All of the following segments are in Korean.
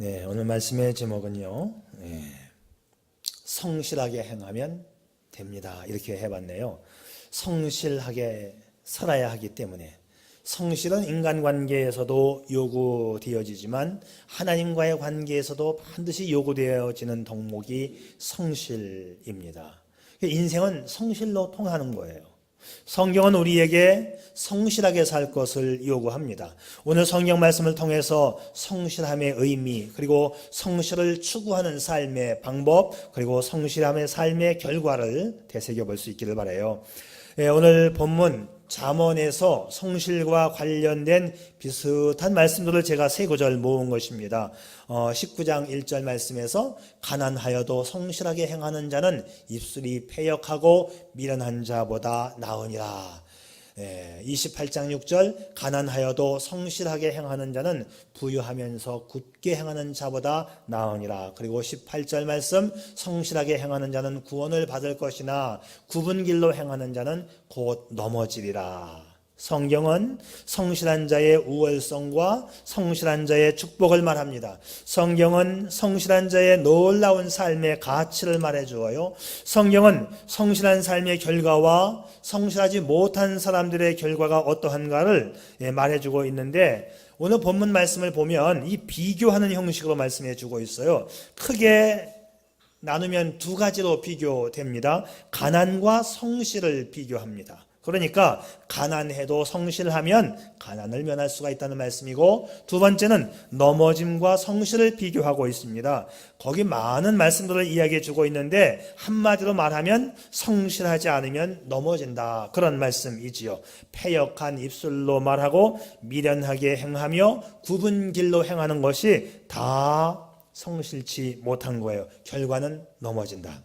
네, 오늘 말씀의 제목은요, 성실하게 행하면 됩니다. 이렇게 해봤네요. 성실하게 살아야 하기 때문에 성실은 인간관계에서도 요구되어지지만 하나님과의 관계에서도 반드시 요구되어지는 덕목이 성실입니다. 인생은 성실로 통하는 거예요. 성경은 우리에게 성실하게 살 것을 요구합니다. 오늘 성경 말씀을 통해서 성실함의 의미, 그리고 성실을 추구하는 삶의 방법, 그리고 성실함의 삶의 결과를 되새겨 볼 수 있기를 바라요. 오늘 본문 잠언에서 성실과 관련된 비슷한 말씀들을 제가 세 구절 모은 것입니다. 19장 1절 말씀에서 가난하여도 성실하게 행하는 자는 입술이 패역하고 미련한 자보다 나으니라. 28장 6절 가난하여도 성실하게 행하는 자는 부유하면서 굳게 행하는 자보다 나으니라. 그리고 18절 말씀 성실하게 행하는 자는 구원을 받을 것이나 굽은 길로 행하는 자는 곧 넘어지리라. 성경은 성실한 자의 우월성과 성실한 자의 축복을 말합니다. 성경은 성실한 자의 놀라운 삶의 가치를 말해 주어요. 성경은 성실한 삶의 결과와 성실하지 못한 사람들의 결과가 어떠한가를 말해 주고 있는데, 오늘 본문 말씀을 보면 이 비교하는 형식으로 말씀해 주고 있어요. 크게 나누면 두 가지로 비교됩니다. 가난과 성실을 비교합니다. 그러니까 가난해도 성실하면 가난을 면할 수가 있다는 말씀이고, 두 번째는 넘어짐과 성실을 비교하고 있습니다. 거기 많은 말씀들을 이야기해 주고 있는데 한마디로 말하면 성실하지 않으면 넘어진다, 그런 말씀이지요. 패역한 입술로 말하고 미련하게 행하며 굽은 길로 행하는 것이 다 성실치 못한 거예요. 결과는 넘어진다.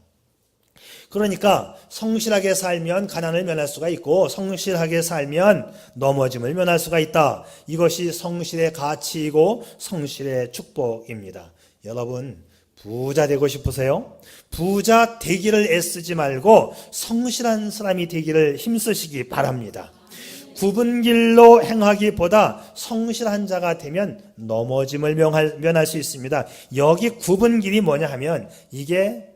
그러니까 성실하게 살면 가난을 면할 수가 있고 성실하게 살면 넘어짐을 면할 수가 있다. 이것이 성실의 가치이고 성실의 축복입니다. 여러분, 부자 되고 싶으세요? 부자 되기를 애쓰지 말고 성실한 사람이 되기를 힘쓰시기 바랍니다. 굽은 길로 행하기보다 성실한 자가 되면 넘어짐을 면할 수 있습니다. 여기 굽은 길이 뭐냐 하면 이게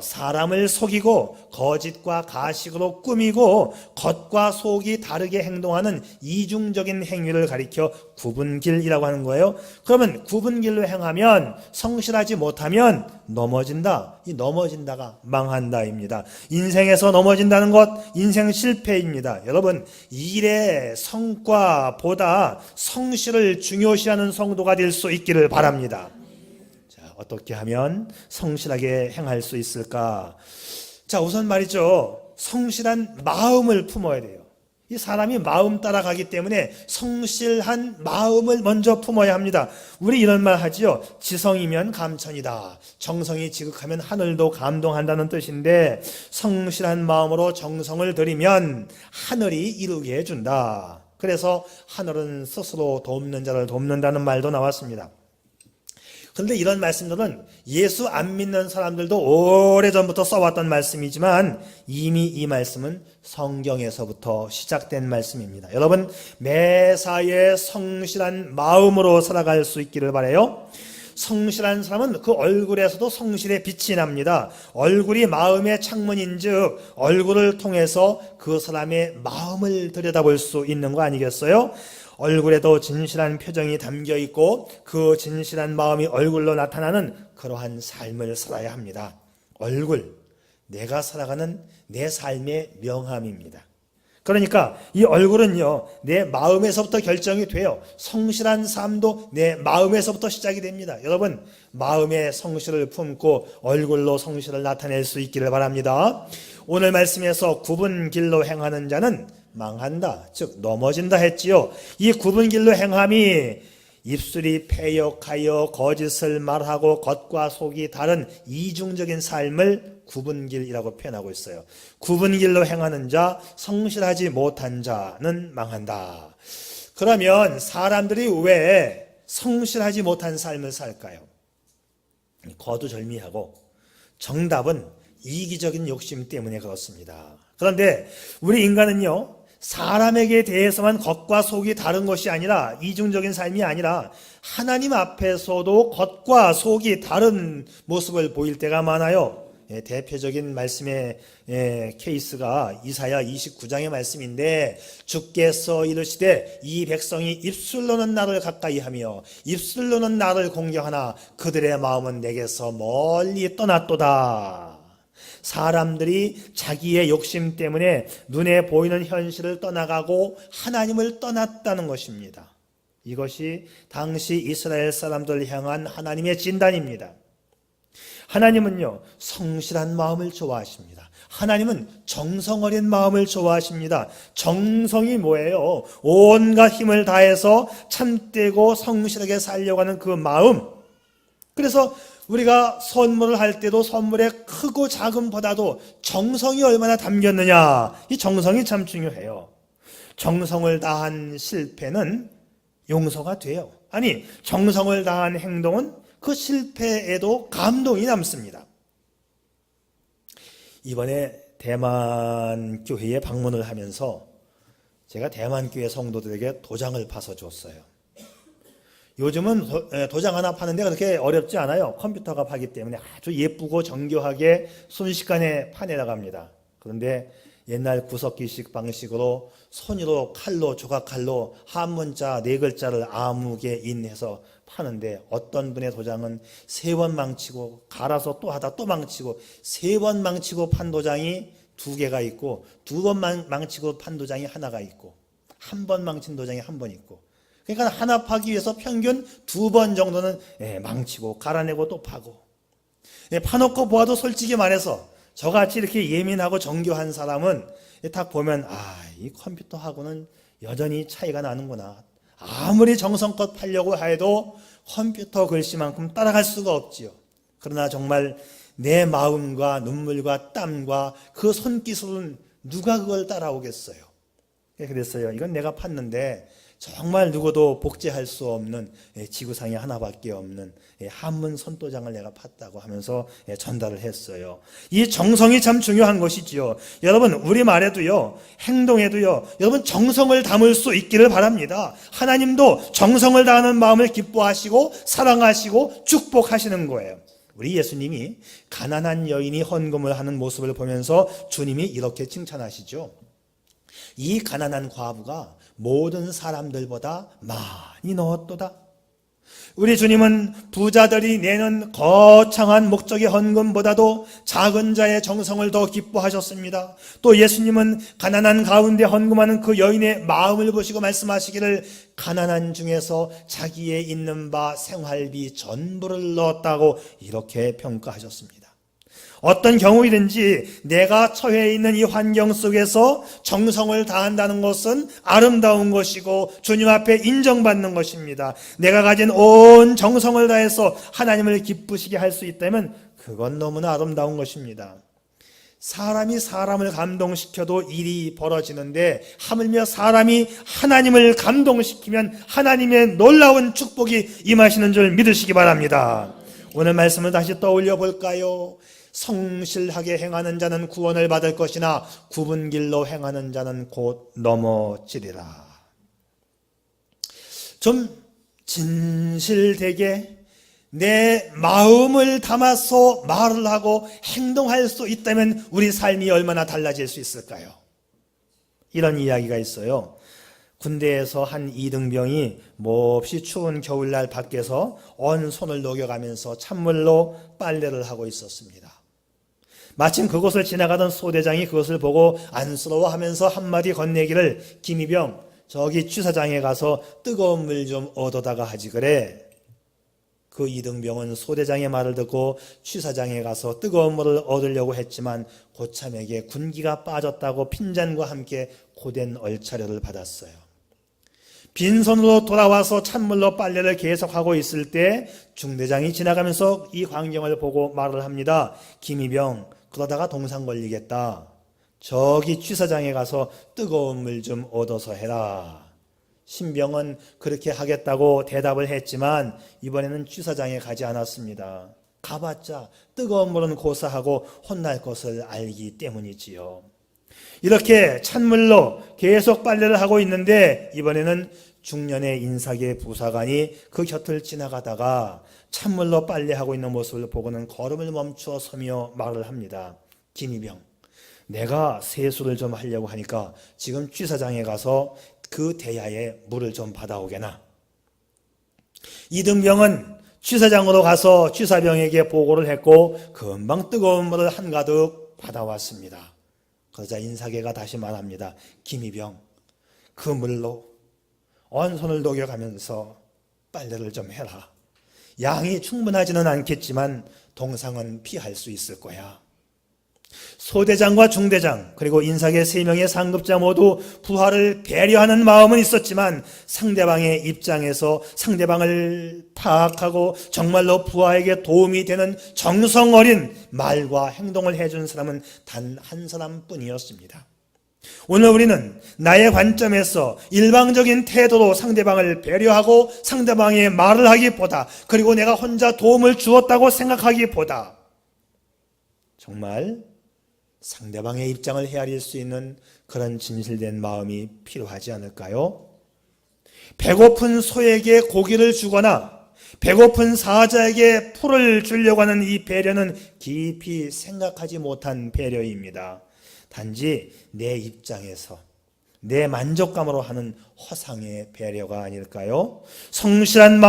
사람을 속이고 거짓과 가식으로 꾸미고 겉과 속이 다르게 행동하는 이중적인 행위를 가리켜 굽은 길이라고 하는 거예요. 그러면 굽은 길로 행하면 성실하지 못하면 넘어진다. 이 넘어진다가 망한다입니다. 인생에서 넘어진다는 것, 인생 실패입니다. 여러분, 일의 성과보다 성실을 중요시하는 성도가 될 수 있기를 바랍니다. 어떻게 하면 성실하게 행할 수 있을까? 자, 우선 말이죠. 성실한 마음을 품어야 돼요. 이 사람이 마음 따라가기 때문에 성실한 마음을 먼저 품어야 합니다. 우리 이런 말 하지요. 지성이면 감천이다. 정성이 지극하면 하늘도 감동한다는 뜻인데, 성실한 마음으로 정성을 들이면 하늘이 이루게 해준다. 그래서 하늘은 스스로 돕는 자를 돕는다는 말도 나왔습니다. 그런데 이런 말씀들은 예수 안 믿는 사람들도 오래전부터 써왔던 말씀이지만 이미 이 말씀은 성경에서부터 시작된 말씀입니다. 여러분, 매사에 성실한 마음으로 살아갈 수 있기를 바라요. 성실한 사람은 그 얼굴에서도 성실의 빛이 납니다. 얼굴이 마음의 창문인즉 얼굴을 통해서 그 사람의 마음을 들여다볼 수 있는 거 아니겠어요? 얼굴에도 진실한 표정이 담겨 있고 그 진실한 마음이 얼굴로 나타나는 그러한 삶을 살아야 합니다. 얼굴, 내가 살아가는 내 삶의 명함입니다. 그러니까 이 얼굴은요, 내 마음에서부터 결정이 돼요. 성실한 삶도 내 마음에서부터 시작이 됩니다. 여러분, 마음에 성실을 품고 얼굴로 성실을 나타낼 수 있기를 바랍니다. 오늘 말씀에서 굽은 길로 행하는 자는 망한다, 즉 넘어진다 했지요. 이 굽은 길로 행함이 입술이 패역하여 거짓을 말하고 겉과 속이 다른 이중적인 삶을 굽은 길이라고 표현하고 있어요. 굽은 길로 행하는 자, 성실하지 못한 자는 망한다. 그러면 사람들이 왜 성실하지 못한 삶을 살까요? 거두절미하고 정답은 이기적인 욕심 때문에 그렇습니다. 그런데 우리 인간은요, 사람에게 대해서만 겉과 속이 다른 것이 아니라, 이중적인 삶이 아니라 하나님 앞에서도 겉과 속이 다른 모습을 보일 때가 많아요. 대표적인 말씀의 케이스가 이사야 29장의 말씀인데, 주께서 이르시되 이 백성이 입술로는 나를 가까이하며 입술로는 나를 공경하나 그들의 마음은 내게서 멀리 떠났도다. 사람들이 자기의 욕심 때문에 눈에 보이는 현실을 떠나가고 하나님을 떠났다는 것입니다. 이것이 당시 이스라엘 사람들을 향한 하나님의 진단입니다. 하나님은요, 성실한 마음을 좋아하십니다. 하나님은 정성 어린 마음을 좋아하십니다. 정성이 뭐예요? 온갖 힘을 다해서 참되고 성실하게 살려고 하는 그 마음. 그래서 우리가 선물을 할 때도 선물의 크고 작음보다도 정성이 얼마나 담겼느냐, 이 정성이 참 중요해요. 정성을 다한 실패는 용서가 돼요. 아니, 정성을 다한 행동은 그 실패에도 감동이 남습니다. 이번에 대만 교회에 방문을 하면서 제가 대만 교회 성도들에게 도장을 파서 줬어요. 요즘은 도장 하나 파는데 그렇게 어렵지 않아요. 컴퓨터가 파기 때문에 아주 예쁘고 정교하게 순식간에 파내나갑니다. 그런데 옛날 구석기식 방식으로 손으로 칼로, 조각칼로 한문자 4글자를 아무개 인해서 파는데, 어떤 분의 도장은 3번 망치고 갈아서 또 하다 또 망치고 3번 망치고 판 도장이 2개가 있고, 2번 망치고 판 도장이 하나가 있고, 1번 망친 도장이 1번 있고, 그러니까 하나 파기 위해서 평균 2번 정도는 망치고 갈아내고 또 파고. 파놓고 보아도 솔직히 말해서 저같이 이렇게 예민하고 정교한 사람은 딱 보면 이 컴퓨터하고는 여전히 차이가 나는구나. 아무리 정성껏 팔려고 해도 컴퓨터 글씨만큼 따라갈 수가 없지요. 그러나 정말 내 마음과 눈물과 땀과 그 손기술은 누가 그걸 따라오겠어요. 그랬어요. 이건 내가 팠는데 정말 누구도 복제할 수 없는 지구상에 하나밖에 없는 한문 손도장을 내가 팠다고 하면서 전달을 했어요. 이 정성이 참 중요한 것이지요. 여러분, 우리말에도요, 행동에도요, 여러분 정성을 담을 수 있기를 바랍니다. 하나님도 정성을 다하는 마음을 기뻐하시고 사랑하시고 축복하시는 거예요. 우리 예수님이 가난한 여인이 헌금을 하는 모습을 보면서 주님이 이렇게 칭찬하시죠. 이 가난한 과부가 모든 사람들보다 많이 넣었도다. 우리 주님은 부자들이 내는 거창한 목적의 헌금보다도 작은 자의 정성을 더 기뻐하셨습니다. 또 예수님은 가난한 가운데 헌금하는 그 여인의 마음을 보시고 말씀하시기를, 가난한 중에서 자기의 있는 바 생활비 전부를 넣었다고 이렇게 평가하셨습니다. 어떤 경우이든지 내가 처해 있는 이 환경 속에서 정성을 다한다는 것은 아름다운 것이고 주님 앞에 인정받는 것입니다. 내가 가진 온 정성을 다해서 하나님을 기쁘시게 할 수 있다면 그건 너무나 아름다운 것입니다. 사람이 사람을 감동시켜도 일이 벌어지는데, 하물며 사람이 하나님을 감동시키면 하나님의 놀라운 축복이 임하시는 줄 믿으시기 바랍니다. 오늘 말씀을 다시 떠올려 볼까요? 성실하게 행하는 자는 구원을 받을 것이나 굽은 길로 행하는 자는 곧 넘어지리라. 좀 진실되게 내 마음을 담아서 말을 하고 행동할 수 있다면 우리 삶이 얼마나 달라질 수 있을까요? 이런 이야기가 있어요. 군대에서 한 이등병이 몹시 추운 겨울날 밖에서 언 손을 녹여가면서 찬물로 빨래를 하고 있었습니다. 마침 그곳을 지나가던 소대장이 그것을 보고 안쓰러워하면서 한마디 건네기를, 김이병, 저기 취사장에 가서 뜨거운 물 좀 얻어다가 하지 그래. 그 이등병은 소대장의 말을 듣고 취사장에 가서 뜨거운 물을 얻으려고 했지만 고참에게 군기가 빠졌다고 핀잔과 함께 고된 얼차려를 받았어요. 빈손으로 돌아와서 찬물로 빨래를 계속하고 있을 때 중대장이 지나가면서 이 광경을 보고 말을 합니다. 김이병, 그러다가 동상 걸리겠다. 저기 취사장에 가서 뜨거운 물 좀 얻어서 해라. 신병은 그렇게 하겠다고 대답을 했지만 이번에는 취사장에 가지 않았습니다. 가봤자 뜨거운 물은 고사하고 혼날 것을 알기 때문이지요. 이렇게 찬물로 계속 빨래를 하고 있는데 이번에는 중년의 인사계 부사관이 그 곁을 지나가다가 찬물로 빨래하고 있는 모습을 보고는 걸음을 멈추어 서며 말을 합니다. 김이병, 내가 세수를 좀 하려고 하니까 지금 취사장에 가서 그 대야에 물을 좀 받아오게나. 이등병은 취사장으로 가서 취사병에게 보고를 했고 금방 뜨거운 물을 한가득 받아왔습니다. 그러자 인사계가 다시 말합니다. 김이병, 그 물로 온 손을 녹여가면서 빨래를 좀 해라. 양이 충분하지는 않겠지만 동상은 피할 수 있을 거야. 소대장과 중대장 그리고 인사계 3명의 상급자 모두 부하를 배려하는 마음은 있었지만 상대방의 입장에서 상대방을 파악하고 정말로 부하에게 도움이 되는 정성 어린 말과 행동을 해준 사람은 단 한 사람뿐이었습니다. 오늘 우리는 나의 관점에서 일방적인 태도로 상대방을 배려하고 상대방의 말을 하기보다, 그리고 내가 혼자 도움을 주었다고 생각하기보다 정말 상대방의 입장을 헤아릴 수 있는 그런 진실된 마음이 필요하지 않을까요? 배고픈 소에게 고기를 주거나 배고픈 사자에게 풀을 주려고 하는 이 배려는 깊이 생각하지 못한 배려입니다. 단지 내 입장에서 내 만족감으로 하는 허상의 배려가 아닐까요? 성실한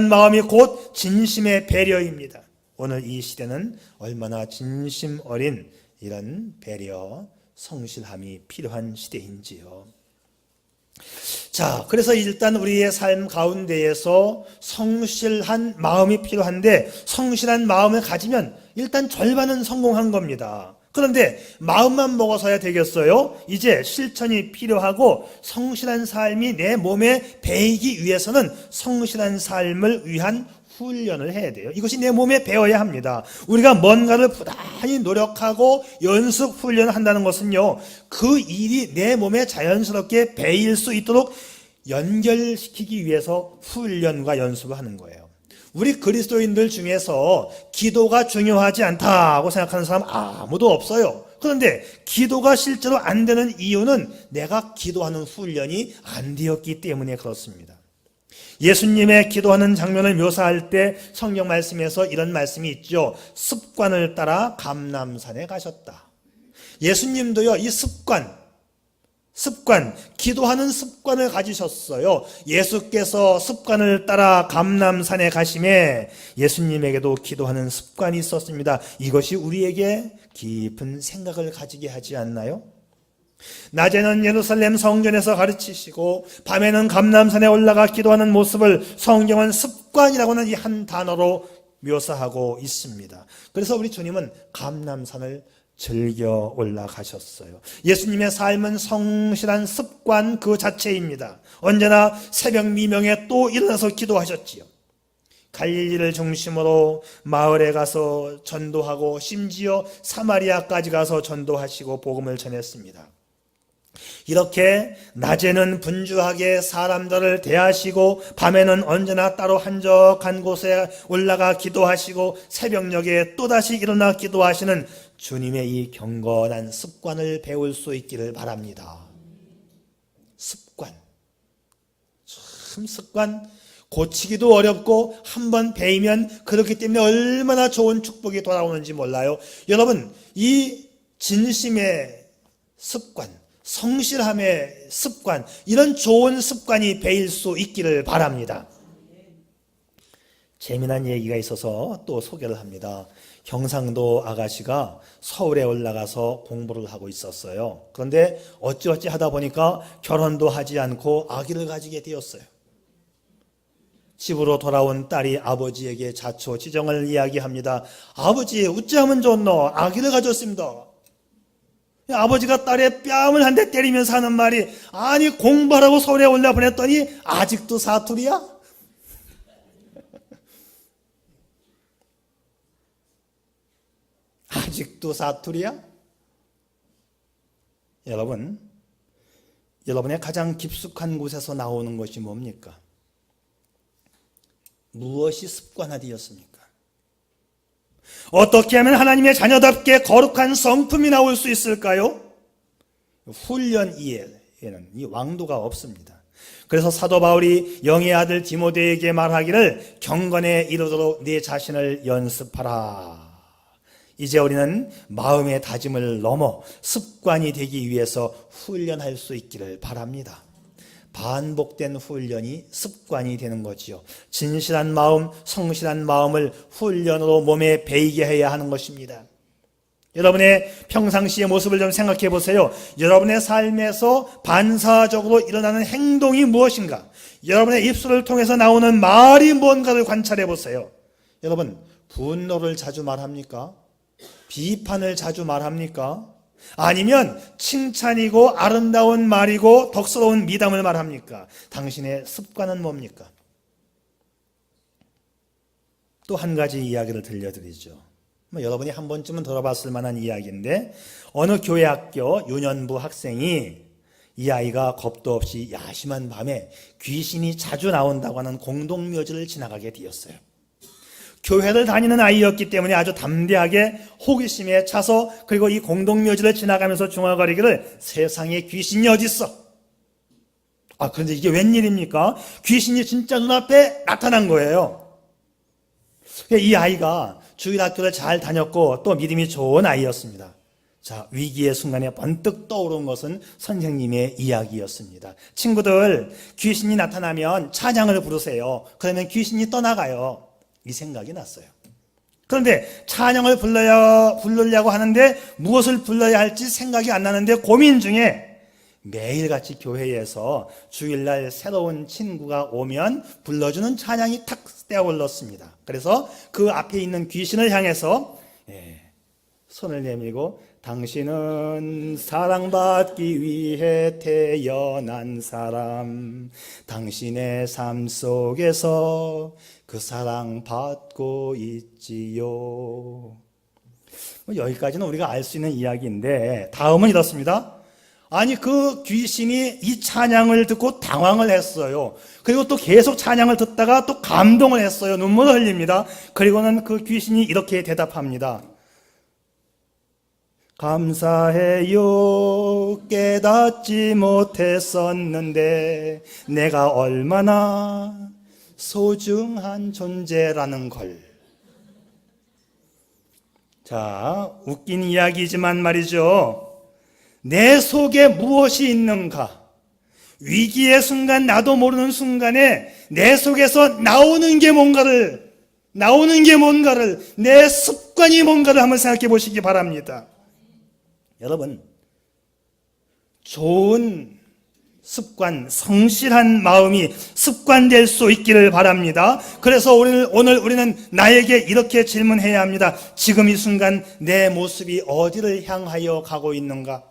마음이 곧 진심의 배려입니다. 오늘 이 시대는 얼마나 진심 어린 이런 배려, 성실함이 필요한 시대인지요. 자, 그래서 일단 우리의 삶 가운데에서 성실한 마음이 필요한데, 성실한 마음을 가지면 일단 절반은 성공한 겁니다. 그런데 마음만 먹어서야 되겠어요? 이제 실천이 필요하고 성실한 삶이 내 몸에 배이기 위해서는 성실한 삶을 위한 훈련을 해야 돼요. 이것이 내 몸에 배워야 합니다. 우리가 뭔가를 부단히 노력하고 연습 훈련을 한다는 것은요, 그 일이 내 몸에 자연스럽게 배일 수 있도록 연결시키기 위해서 훈련과 연습을 하는 거예요. 우리 그리스도인들 중에서 기도가 중요하지 않다고 생각하는 사람 아무도 없어요. 그런데 기도가 실제로 안 되는 이유는 내가 기도하는 훈련이 안 되었기 때문에 그렇습니다. 예수님의 기도하는 장면을 묘사할 때 성경 말씀에서 이런 말씀이 있죠. 습관을 따라 감람산에 가셨다. 예수님도요, 이 습관, 기도하는 습관을 가지셨어요. 예수께서 습관을 따라 감람산에 가심에 예수님에게도 기도하는 습관이 있었습니다. 이것이 우리에게 깊은 생각을 가지게 하지 않나요? 낮에는 예루살렘 성전에서 가르치시고 밤에는 감람산에 올라가 기도하는 모습을 성경은 습관이라고 하는 이 한 단어로 묘사하고 있습니다. 그래서 우리 주님은 감람산을 즐겨 올라가셨어요. 예수님의 삶은 성실한 습관 그 자체입니다. 언제나 새벽 미명에 또 일어나서 기도하셨지요. 갈릴리를 중심으로 마을에 가서 전도하고 심지어 사마리아까지 가서 전도하시고 복음을 전했습니다. 이렇게 낮에는 분주하게 사람들을 대하시고 밤에는 언제나 따로 한적한 곳에 올라가 기도하시고 새벽녘에 또다시 일어나 기도하시는 주님의 이 경건한 습관을 배울 수 있기를 바랍니다. 습관 고치기도 어렵고 한번 배이면 그렇기 때문에 얼마나 좋은 축복이 돌아오는지 몰라요. 여러분, 이 진심의 습관, 성실함의 습관, 이런 좋은 습관이 배일 수 있기를 바랍니다. 재미난 얘기가 있어서 또 소개를 합니다. 경상도 아가씨가 서울에 올라가서 공부를 하고 있었어요. 그런데 어찌어찌 하다 보니까 결혼도 하지 않고 아기를 가지게 되었어요. 집으로 돌아온 딸이 아버지에게 자초지종을 이야기합니다. 아버지, 어찌하면 좋노? 아기를 가졌습니다. 아버지가 딸의 뺨을 한 대 때리면서 하는 말이, 아니 공부하라고 서울에 올라 보냈더니 아직도 사투리야? 아직도 사투리야? 여러분, 여러분의 가장 깊숙한 곳에서 나오는 것이 뭡니까? 무엇이 습관화되었습니까? 어떻게 하면 하나님의 자녀답게 거룩한 성품이 나올 수 있을까요? 훈련 이에는 이 왕도가 없습니다. 그래서 사도 바울이 영의 아들 디모데에게 말하기를 경건에 이르도록 네 자신을 연습하라. 이제 우리는 마음의 다짐을 넘어 습관이 되기 위해서 훈련할 수 있기를 바랍니다. 반복된 훈련이 습관이 되는 거지요. 진실한 마음, 성실한 마음을 훈련으로 몸에 배이게 해야 하는 것입니다. 여러분의 평상시의 모습을 좀 생각해 보세요. 여러분의 삶에서 반사적으로 일어나는 행동이 무엇인가? 여러분의 입술을 통해서 나오는 말이 뭔가를 관찰해 보세요. 여러분, 분노를 자주 말합니까? 비판을 자주 말합니까? 아니면 칭찬이고 아름다운 말이고 덕스러운 미담을 말합니까? 당신의 습관은 뭡니까? 또 한 가지 이야기를 들려드리죠. 여러분이 한 번쯤은 들어봤을 만한 이야기인데, 어느 교회 학교 유년부 학생이 이 아이가 겁도 없이 야심한 밤에 귀신이 자주 나온다고 하는 공동묘지를 지나가게 되었어요. 교회를 다니는 아이였기 때문에 아주 담대하게 호기심에 차서, 그리고 이 공동묘지를 지나가면서 중얼거리기를 세상에 귀신이 어딨어? 그런데 이게 웬일입니까? 귀신이 진짜 눈앞에 나타난 거예요. 이 아이가 주일학교를 잘 다녔고 또 믿음이 좋은 아이였습니다. 자, 위기의 순간에 번뜩 떠오른 것은 선생님의 이야기였습니다. 친구들, 귀신이 나타나면 찬양을 부르세요. 그러면 귀신이 떠나가요. 이 생각이 났어요. 그런데 찬양을 부르려고 하는데 무엇을 불러야 할지 생각이 안 나는데 고민 중에 매일같이 교회에서 주일날 새로운 친구가 오면 불러주는 찬양이 탁 떠올랐습니다. 그래서 그 앞에 있는 귀신을 향해서 손을 내밀고, 당신은 사랑받기 위해 태어난 사람, 당신의 삶 속에서 그 사랑 받고 있지요. 여기까지는 우리가 알 수 있는 이야기인데, 다음은 이렇습니다. 아니, 그 귀신이 이 찬양을 듣고 당황을 했어요. 그리고 또 계속 찬양을 듣다가 또 감동을 했어요. 눈물을 흘립니다. 그리고는 그 귀신이 이렇게 대답합니다. 감사해요. 깨닫지 못했었는데 내가 얼마나 소중한 존재라는 걸. 자, 웃긴 이야기지만 말이죠. 내 속에 무엇이 있는가? 위기의 순간, 나도 모르는 순간에 내 속에서 나오는 게 뭔가를, 내 습관이 뭔가를 한번 생각해 보시기 바랍니다. 여러분, 좋은 습관, 성실한 마음이 습관될 수 있기를 바랍니다. 그래서 오늘 우리는 나에게 이렇게 질문해야 합니다. 지금 이 순간 내 모습이 어디를 향하여 가고 있는가?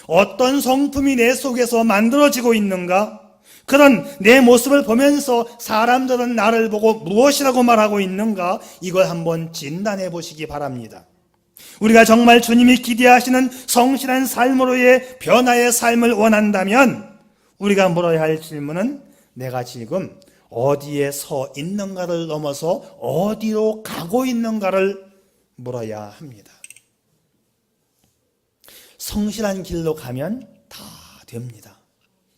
어떤 성품이 내 속에서 만들어지고 있는가? 그런 내 모습을 보면서 사람들은 나를 보고 무엇이라고 말하고 있는가? 이걸 한번 진단해 보시기 바랍니다. 우리가 정말 주님이 기대하시는 성실한 삶으로의 변화의 삶을 원한다면 우리가 물어야 할 질문은 내가 지금 어디에 서 있는가를 넘어서 어디로 가고 있는가를 물어야 합니다. 성실한 길로 가면 다 됩니다.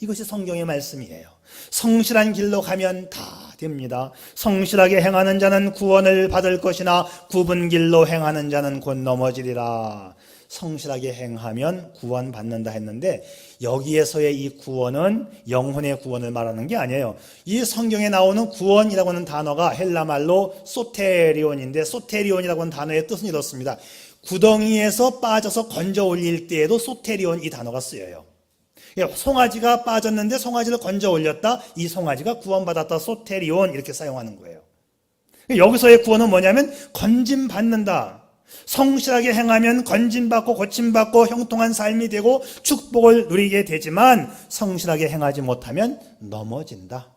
이것이 성경의 말씀이에요. 성실한 길로 가면 다 됩니다. 성실하게 행하는 자는 구원을 받을 것이나 굽은 길로 행하는 자는 곧 넘어지리라. 성실하게 행하면 구원받는다 했는데, 여기에서의 이 구원은 영혼의 구원을 말하는 게 아니에요. 이 성경에 나오는 구원이라고 하는 단어가 헬라말로 소테리온인데, 소테리온이라고 하는 단어의 뜻은 이렇습니다. 구덩이에서 빠져서 건져 올릴 때에도 소테리온 이 단어가 쓰여요. 송아지가 빠졌는데 송아지를 건져 올렸다, 이 송아지가 구원받았다, 소테리온 이렇게 사용하는 거예요. 여기서의 구원은 뭐냐면 건짐받는다. 성실하게 행하면 건짐받고 고침받고 형통한 삶이 되고 축복을 누리게 되지만 성실하게 행하지 못하면 넘어진다.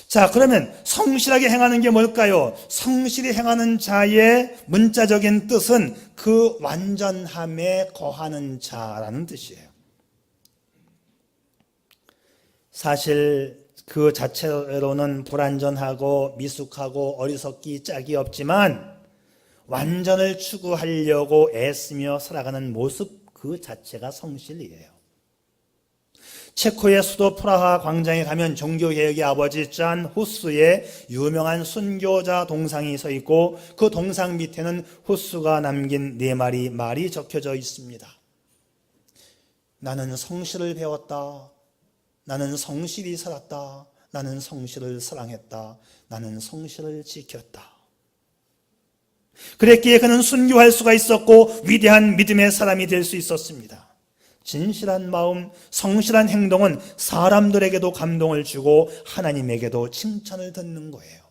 자, 그러면 성실하게 행하는 게 뭘까요? 성실히 행하는 자의 문자적인 뜻은 그 완전함에 거하는 자라는 뜻이에요. 사실 그 자체로는 불완전하고 미숙하고 어리석기 짝이 없지만 완전을 추구하려고 애쓰며 살아가는 모습, 그 자체가 성실이에요. 체코의 수도 프라하 광장에 가면 종교개혁의 아버지 잔 후스의 유명한 순교자 동상이 서 있고 그 동상 밑에는 후스가 남긴 4마리 말이 적혀져 있습니다. 나는 성실을 배웠다. 나는 성실히 살았다. 나는 성실을 사랑했다. 나는 성실을 지켰다. 그랬기에 그는 순교할 수가 있었고 위대한 믿음의 사람이 될 수 있었습니다. 진실한 마음, 성실한 행동은 사람들에게도 감동을 주고 하나님에게도 칭찬을 듣는 거예요.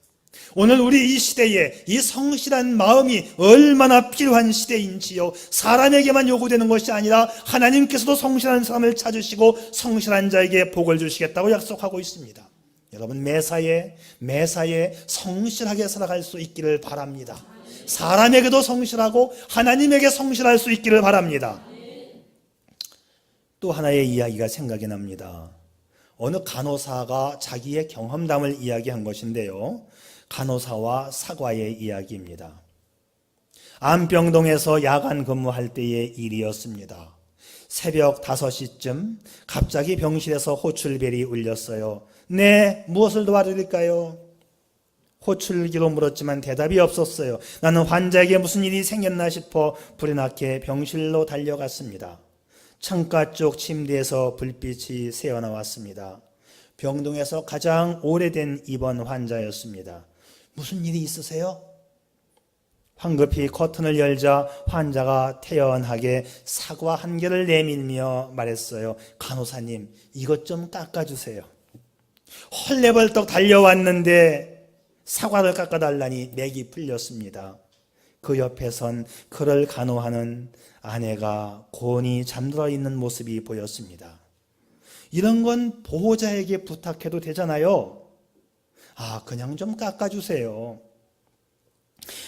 오늘 우리 이 시대에 이 성실한 마음이 얼마나 필요한 시대인지요. 사람에게만 요구되는 것이 아니라 하나님께서도 성실한 사람을 찾으시고 성실한 자에게 복을 주시겠다고 약속하고 있습니다. 여러분 매사에 성실하게 살아갈 수 있기를 바랍니다. 사람에게도 성실하고 하나님에게 성실할 수 있기를 바랍니다. 또 하나의 이야기가 생각이 납니다. 어느 간호사가 자기의 경험담을 이야기한 것인데요. 간호사와 사과의 이야기입니다. 안병동에서 야간 근무할 때의 일이었습니다. 새벽 5시쯤 갑자기 병실에서 호출벨이 울렸어요. 네, 무엇을 도와드릴까요? 호출기로 물었지만 대답이 없었어요. 나는 환자에게 무슨 일이 생겼나 싶어 불이 나게 병실로 달려갔습니다. 창가 쪽 침대에서 불빛이 새어나왔습니다. 병동에서 가장 오래된 입원 환자였습니다. 무슨 일이 있으세요? 황급히 커튼을 열자 환자가 태연하게 사과 한 개를 내밀며 말했어요. 간호사님, 이것 좀 깎아주세요. 헐레벌떡 달려왔는데 사과를 깎아달라니 맥이 풀렸습니다. 그 옆에선 그를 간호하는 아내가 곤히 잠들어 있는 모습이 보였습니다. 이런 건 보호자에게 부탁해도 되잖아요. 그냥 좀 깎아주세요.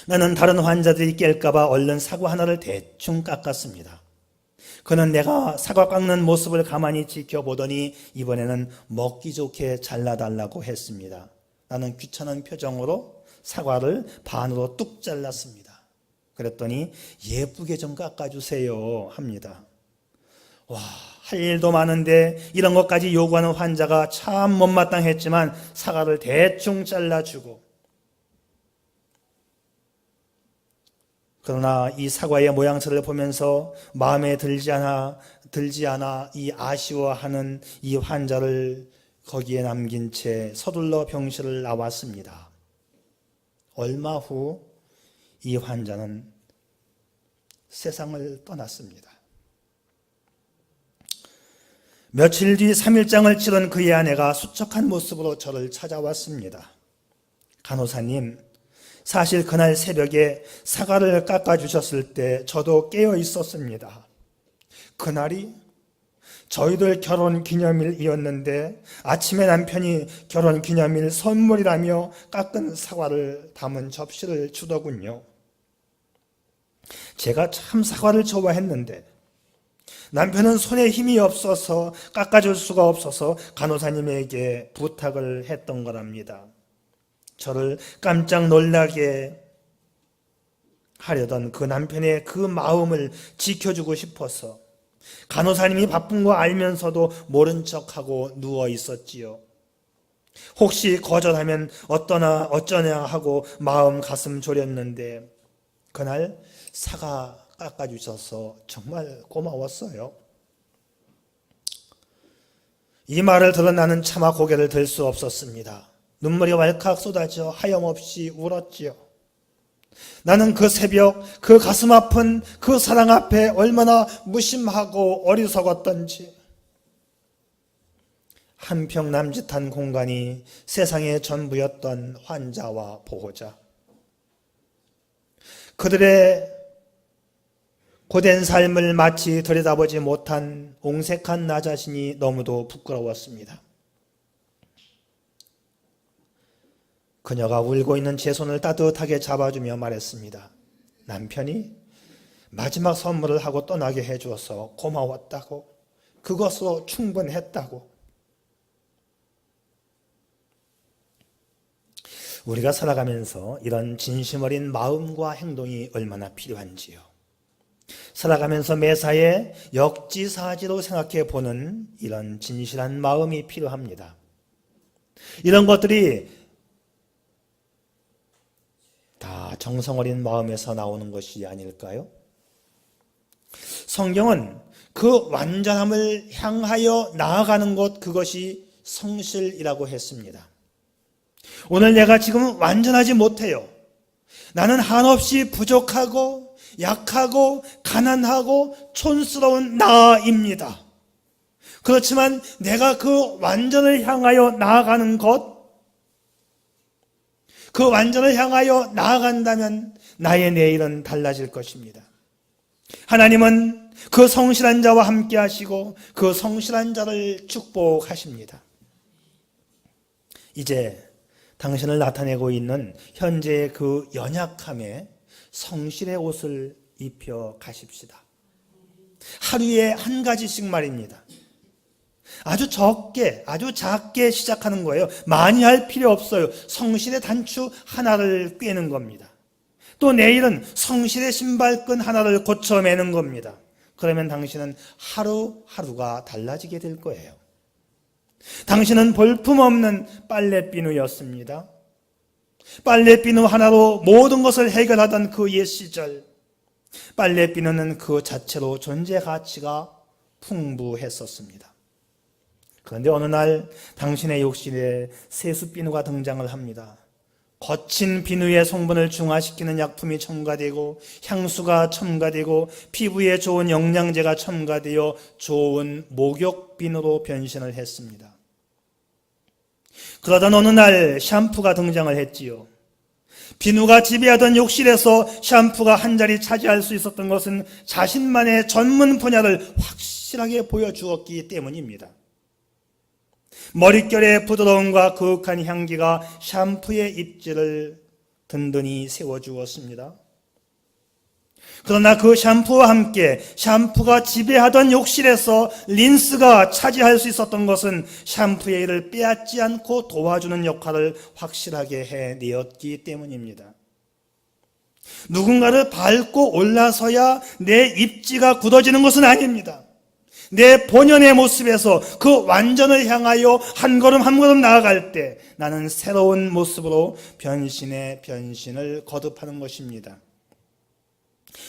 나는 다른 환자들이 깰까봐 얼른 사과 하나를 대충 깎았습니다. 그는 내가 사과 깎는 모습을 가만히 지켜보더니 이번에는 먹기 좋게 잘라달라고 했습니다. 나는 귀찮은 표정으로 사과를 반으로 뚝 잘랐습니다. 그랬더니 예쁘게 좀 깎아주세요 합니다. 할 일도 많은데 이런 것까지 요구하는 환자가 참 못마땅했지만 사과를 대충 잘라주고, 그러나 이 사과의 모양새를 보면서 마음에 들지 않아 이 아쉬워하는 이 환자를 거기에 남긴 채 서둘러 병실을 나왔습니다. 얼마 후 이 환자는 세상을 떠났습니다. 며칠 뒤 3일장을 치른 그의 아내가 수척한 모습으로 저를 찾아왔습니다. 간호사님, 사실 그날 새벽에 사과를 깎아주셨을 때 저도 깨어 있었습니다. 그날이 저희들 결혼 기념일이었는데 아침에 남편이 결혼 기념일 선물이라며 깎은 사과를 담은 접시를 주더군요. 제가 참 사과를 좋아했는데 남편은 손에 힘이 없어서 깎아줄 수가 없어서 간호사님에게 부탁을 했던 거랍니다. 저를 깜짝 놀라게 하려던 그 남편의 그 마음을 지켜주고 싶어서 간호사님이 바쁜 거 알면서도 모른 척하고 누워 있었지요. 혹시 거절하면 어쩌냐 하고 마음 가슴 졸였는데 그날 사과 깎아주셔서 정말 고마웠어요. 이 말을 들은 나는 차마 고개를 들 수 없었습니다. 눈물이 왈칵 쏟아져 하염없이 울었지요. 나는 그 새벽 그 가슴 아픈 그 사랑 앞에 얼마나 무심하고 어리석었던지. 한평 남짓한 공간이 세상의 전부였던 환자와 보호자, 그들의 고된 삶을 마치 들여다보지 못한 옹색한 나 자신이 너무도 부끄러웠습니다. 그녀가 울고 있는 제 손을 따뜻하게 잡아주며 말했습니다. 남편이 마지막 선물을 하고 떠나게 해주어서 고마웠다고, 그것으로 충분했다고. 우리가 살아가면서 이런 진심 어린 마음과 행동이 얼마나 필요한지요. 살아가면서 매사에 역지사지로 생각해 보는 이런 진실한 마음이 필요합니다. 이런 것들이 다 정성 어린 마음에서 나오는 것이 아닐까요? 성경은 그 완전함을 향하여 나아가는 것, 그것이 성실이라고 했습니다. 오늘 내가 지금 완전하지 못해요. 나는 한없이 부족하고 약하고 가난하고 촌스러운 나입니다. 그렇지만 내가 그 완전을 향하여 나아가는 것, 그 완전을 향하여 나아간다면 나의 내일은 달라질 것입니다. 하나님은 그 성실한 자와 함께 하시고 그 성실한 자를 축복하십니다. 이제 당신을 나타내고 있는 현재의 그 연약함에 성실의 옷을 입혀 가십시다. 하루에 한 가지씩 말입니다. 아주 적게, 아주 작게 시작하는 거예요. 많이 할 필요 없어요. 성실의 단추 하나를 꿰는 겁니다. 또 내일은 성실의 신발끈 하나를 고쳐매는 겁니다. 그러면 당신은 하루하루가 달라지게 될 거예요. 당신은 볼품없는 빨래비누였습니다. 빨래비누 하나로 모든 것을 해결하던 그 옛 시절, 빨래비누는 그 자체로 존재 가치가 풍부했었습니다. 그런데 어느 날 당신의 욕실에 세수비누가 등장을 합니다. 거친 비누의 성분을 중화시키는 약품이 첨가되고 향수가 첨가되고 피부에 좋은 영양제가 첨가되어 좋은 목욕비누로 변신을 했습니다. 그러던 어느 날 샴푸가 등장을 했지요. 비누가 지배하던 욕실에서 샴푸가 한 자리 차지할 수 있었던 것은 자신만의 전문 분야를 확실하게 보여주었기 때문입니다. 머릿결의 부드러움과 그윽한 향기가 샴푸의 입지를 든든히 세워주었습니다. 그러나 그 샴푸와 함께 샴푸가 지배하던 욕실에서 린스가 차지할 수 있었던 것은 샴푸의 일을 빼앗지 않고 도와주는 역할을 확실하게 해내었기 때문입니다. 누군가를 밟고 올라서야 내 입지가 굳어지는 것은 아닙니다. 내 본연의 모습에서 그 완전을 향하여 한 걸음 한 걸음 나아갈 때 나는 새로운 모습으로 변신의 변신을 거듭하는 것입니다.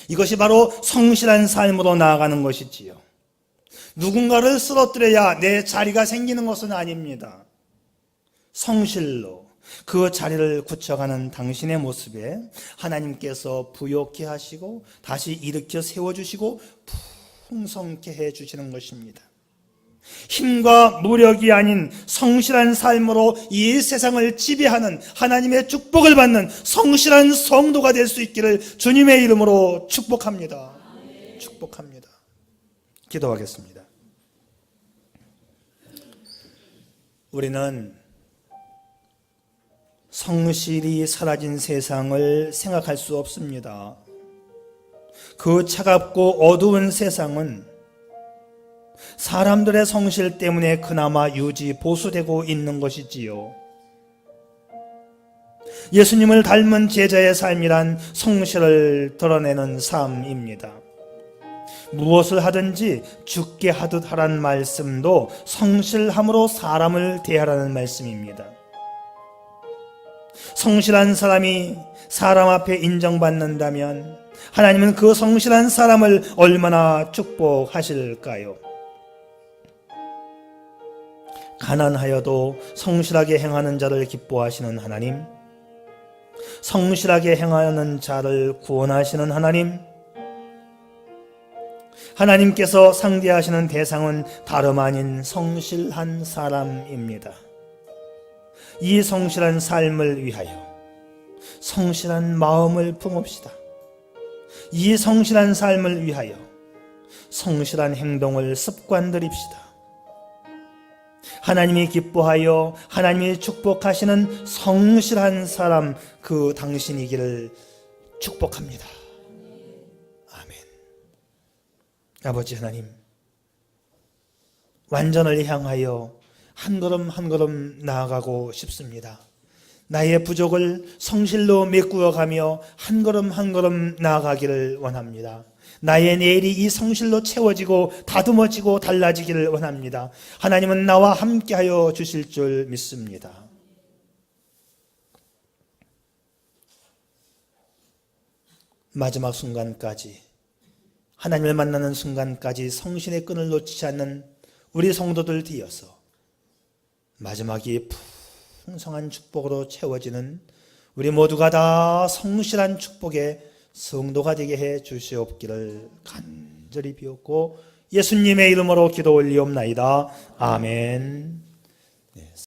이것이 바로 성실한 삶으로 나아가는 것이지요. 누군가를 쓰러뜨려야 내 자리가 생기는 것은 아닙니다. 성실로 그 자리를 굳혀가는 당신의 모습에 하나님께서 부욕케 하시고 다시 일으켜 세워주시고 풍성케 해주시는 것입니다. 힘과 무력이 아닌 성실한 삶으로 이 세상을 지배하는 하나님의 축복을 받는 성실한 성도가 될 수 있기를 주님의 이름으로 축복합니다. 축복합니다. 기도하겠습니다. 우리는 성실이 사라진 세상을 생각할 수 없습니다. 그 차갑고 어두운 세상은 사람들의 성실 때문에 그나마 유지 보수되고 있는 것이지요. 예수님을 닮은 제자의 삶이란 성실을 드러내는 삶입니다. 무엇을 하든지 죽게 하듯 하라는 말씀도 성실함으로 사람을 대하라는 말씀입니다. 성실한 사람이 사람 앞에 인정받는다면 하나님은 그 성실한 사람을 얼마나 축복하실까요? 가난하여도 성실하게 행하는 자를 기뻐하시는 하나님, 성실하게 행하는 자를 구원하시는 하나님, 하나님께서 상대하시는 대상은 다름 아닌 성실한 사람입니다. 이 성실한 삶을 위하여 성실한 마음을 품읍시다. 이 성실한 삶을 위하여 성실한 행동을 습관들입시다. 하나님이 기뻐하여 하나님이 축복하시는 성실한 사람, 그 당신이기를 축복합니다. 아멘. 아버지 하나님, 완전을 향하여 한 걸음 한 걸음 나아가고 싶습니다. 나의 부족을 성실로 메꾸어 가며 한 걸음 한 걸음 나아가기를 원합니다. 나의 내일이 이 성실로 채워지고 다듬어지고 달라지기를 원합니다. 하나님은 나와 함께하여 주실 줄 믿습니다. 마지막 순간까지, 하나님을 만나는 순간까지 성신의 끈을 놓치지 않는 우리 성도들 뒤어서 마지막이 풍성한 축복으로 채워지는 우리 모두가 다 성실한 축복의 성도가 되게 해 주시옵기를 간절히 비옵고 예수님의 이름으로 기도 올리옵나이다. 아멘.